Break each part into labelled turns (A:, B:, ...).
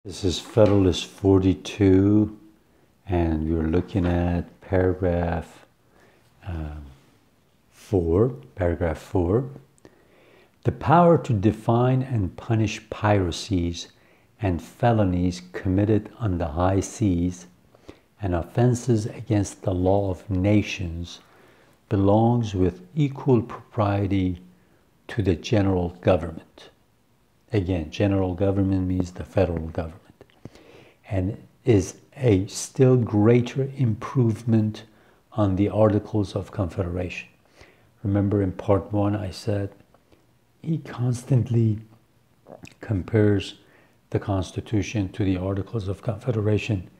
A: This is Federalist 42, and we're looking at paragraph 4. Paragraph 4. The power to define and punish piracies and felonies committed on the high seas and offenses against the law of nations belongs with equal propriety to the general government. Again, general government means the federal government, and is a still greater improvement on the Articles of Confederation. Remember in part 1 I said he constantly compares the Constitution to the Articles of Confederation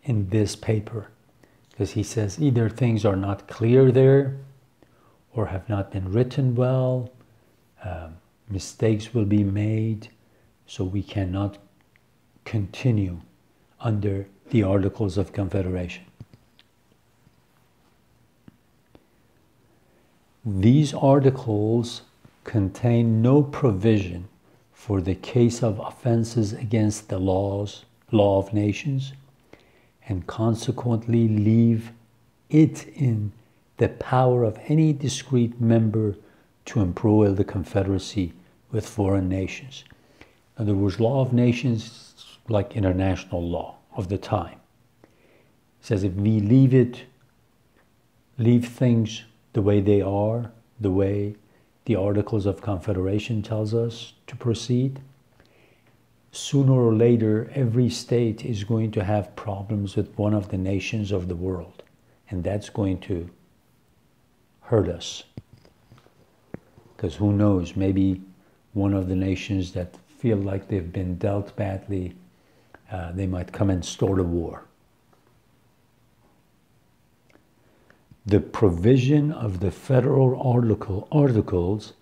A: in this paper, because he says either things are not clear there or have not been written well, mistakes will be made, so we cannot continue under the Articles of Confederation. These articles contain no provision for the case of offenses against the law of nations, and consequently leave it in the power of any discrete member to embroil the Confederacy with foreign nations. In other words, law of nations like international law of the time. It says if we leave things the way they are, the way the Articles of Confederation tells us to proceed, sooner or later every state is going to have problems with one of the nations of the world, and that's going to hurt us. Because who knows, maybe one of the nations that feel like they've been dealt badly, they might come and start a war. The provision of the federal articles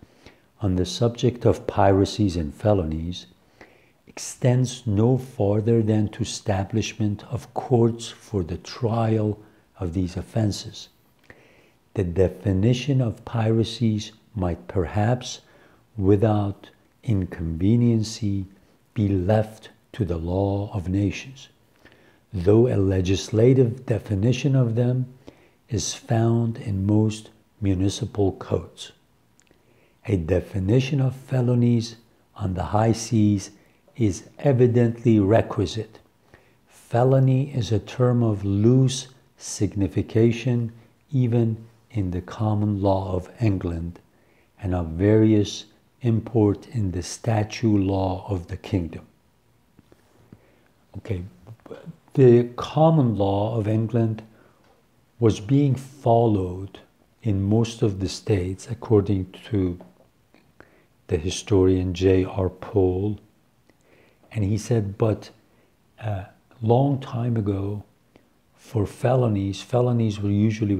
A: on the subject of piracies and felonies extends no farther than to establishment of courts for the trial of these offenses. The definition of piracies might perhaps, without inconveniency, be left to the law of nations, though a legislative definition of them is found in most municipal codes. A definition of felonies on the high seas is evidently requisite. Felony is a term of loose signification even in the common law of England, and of various import in the statute law of the kingdom. Okay, the common law of England was being followed in most of the states, according to the historian J.R. Pohl. And he said, but a long time ago, for felonies were usually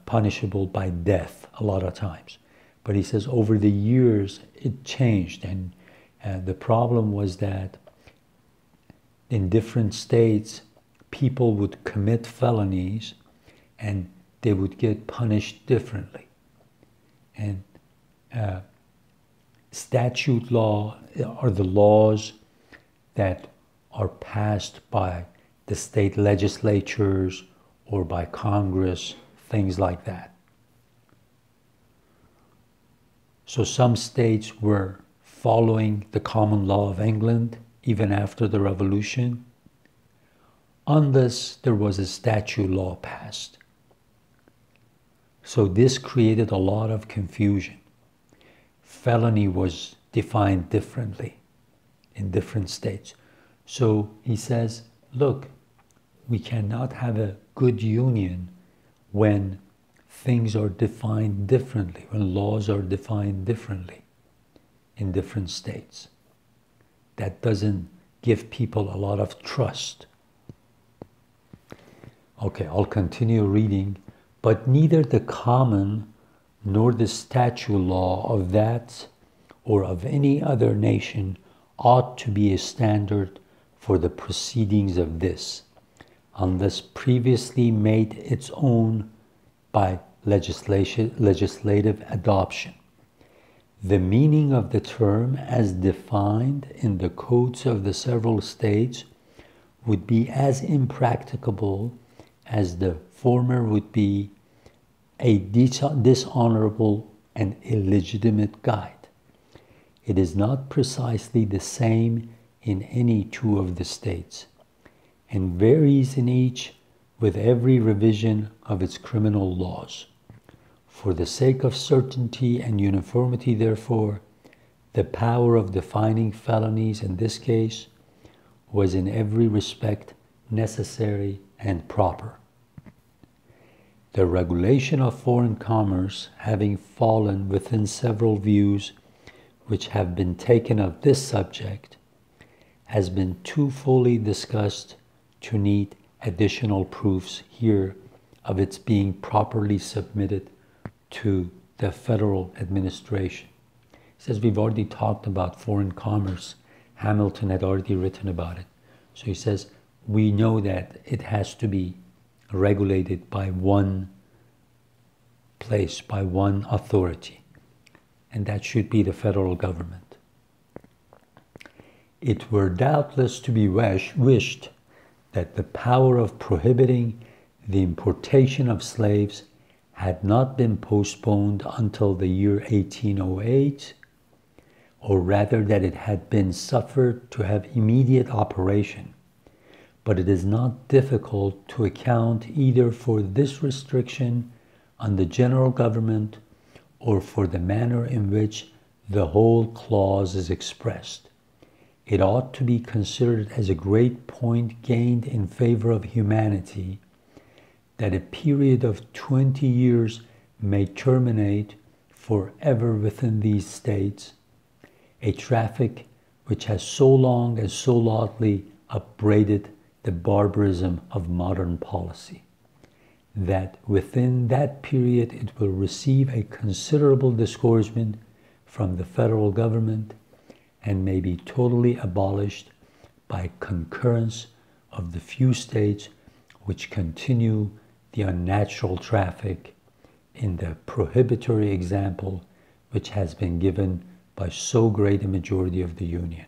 A: punishable by death a lot of times. But he says over the years it changed, and the problem was that in different states people would commit felonies and they would get punished differently. And statute law are the laws that are passed by the state legislatures or by Congress, things like that. So some states were following the common law of England even after the Revolution, unless there was a statute law passed. So this created a lot of confusion. Felony was defined differently in different states. So he says, look, we cannot have a good union when things are defined differently, when laws are defined differently in different states. That doesn't give people a lot of trust. Okay, I'll continue reading. But neither the common nor the statute law of that or of any other nation ought to be a standard for the proceedings of this, unless previously made its own by legislative adoption. The meaning of the term as defined in the codes of the several states would be as impracticable as the former would be a dishonorable and illegitimate guide. It is not precisely the same in any two of the states, and varies in each with every revision of its criminal laws. For the sake of certainty and uniformity, therefore, the power of defining felonies in this case was in every respect necessary and proper. The regulation of foreign commerce having fallen within several views which have been taken of this subject, has been too fully discussed to need additional proofs here of its being properly submitted to the federal administration. He says we've already talked about foreign commerce. Hamilton had already written about it. So he says we know that it has to be regulated by one place, by one authority, and that should be the federal government. It were doubtless to be wished that the power of prohibiting the importation of slaves had not been postponed until the year 1808, or rather that it had been suffered to have immediate operation. But it is not difficult to account either for this restriction on the general government or for the manner in which the whole clause is expressed. It ought to be considered as a great point gained in favor of humanity that a period of 20 years may terminate forever within these states a traffic which has so long and so loudly upbraided the barbarism of modern policy, that within that period it will receive a considerable disgorgement from the federal government and may be totally abolished by concurrence of the few states which continue the unnatural traffic in the prohibitory example which has been given by so great a majority of the Union.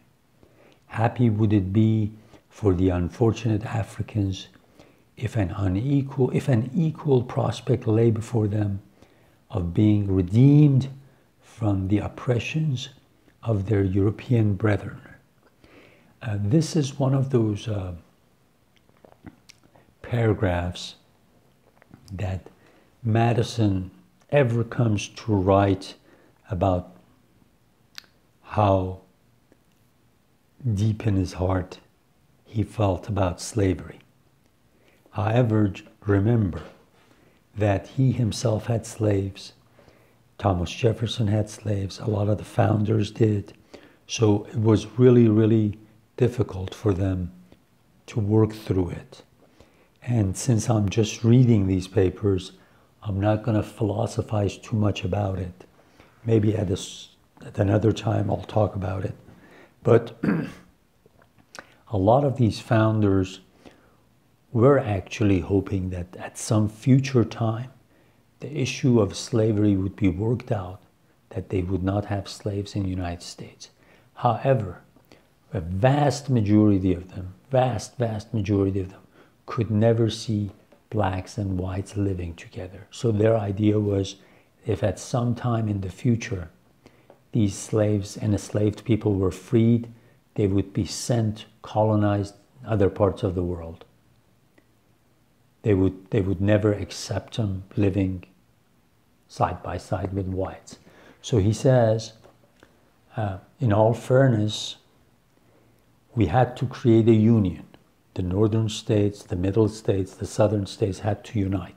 A: Happy would it be for the unfortunate Africans if an equal prospect lay before them of being redeemed from the oppressions of their European brethren. This is one of those paragraphs that Madison ever comes to write about how deep in his heart he felt about slavery. However, remember that he himself had slaves. Thomas Jefferson had slaves. A lot of the founders did. So it was really, really difficult for them to work through it. And since I'm just reading these papers, I'm not going to philosophize too much about it. Maybe at another time I'll talk about it. But a lot of these founders were actually hoping that at some future time, the issue of slavery would be worked out, that they would not have slaves in the United States. However, a vast majority of them, vast majority of them, could never see blacks and whites living together. So their idea was, if at some time in the future these slaves and enslaved people were freed, they would be sent, colonized other parts of the world. They would never accept them living side by side with whites. So he says, in all fairness, we had to create a union. The northern states, the middle states, the southern states had to unite.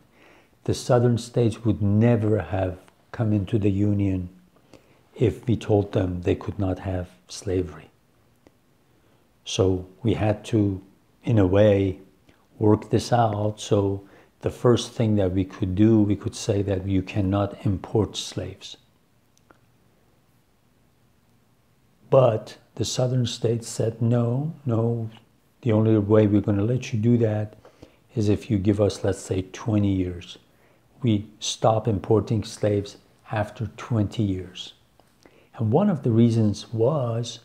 A: The southern states would never have come into the union if we told them they could not have slavery. So we had to, in a way, work this out. So the first thing that we could do, we could say that you cannot import slaves. But the southern states said, no, the only way we're going to let you do that is if you give us, let's say, 20 years. We stop importing slaves after 20 years. And one of the reasons was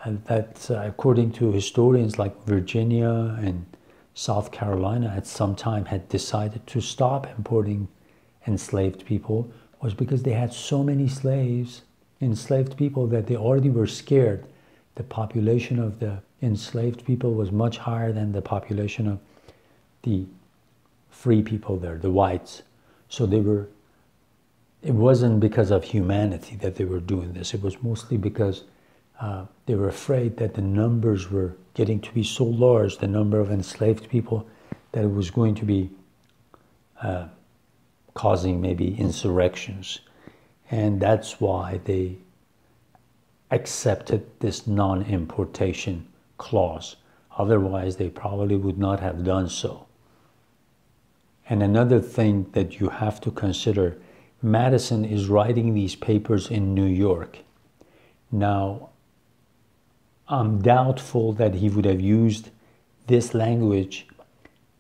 A: that according to historians like Virginia and South Carolina at some time had decided to stop importing enslaved people, was because they had so many enslaved people, that they already were scared. The population of the enslaved people was much higher than the population of the free people there, the whites. So it wasn't because of humanity that they were doing this. It was mostly because they were afraid that the numbers were getting to be so large, the number of enslaved people, that it was going to be causing maybe insurrections. And that's why they accepted this non-importation clause. Otherwise, they probably would not have done so. And another thing that you have to consider, Madison is writing these papers in New York. Now, I'm doubtful that he would have used this language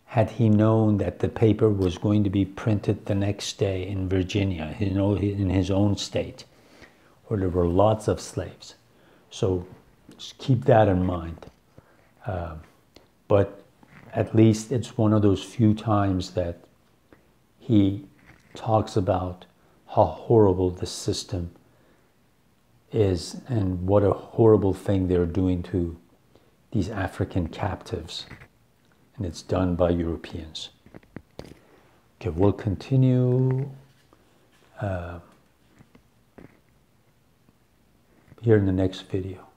A: had he known that the paper was going to be printed the next day in Virginia, in his own state, where there were lots of slaves. So just keep that in mind. But at least it's one of those few times that he talks about how horrible the system is and what a horrible thing they're doing to these African captives. And it's done by Europeans. Okay, we'll continue here in the next video.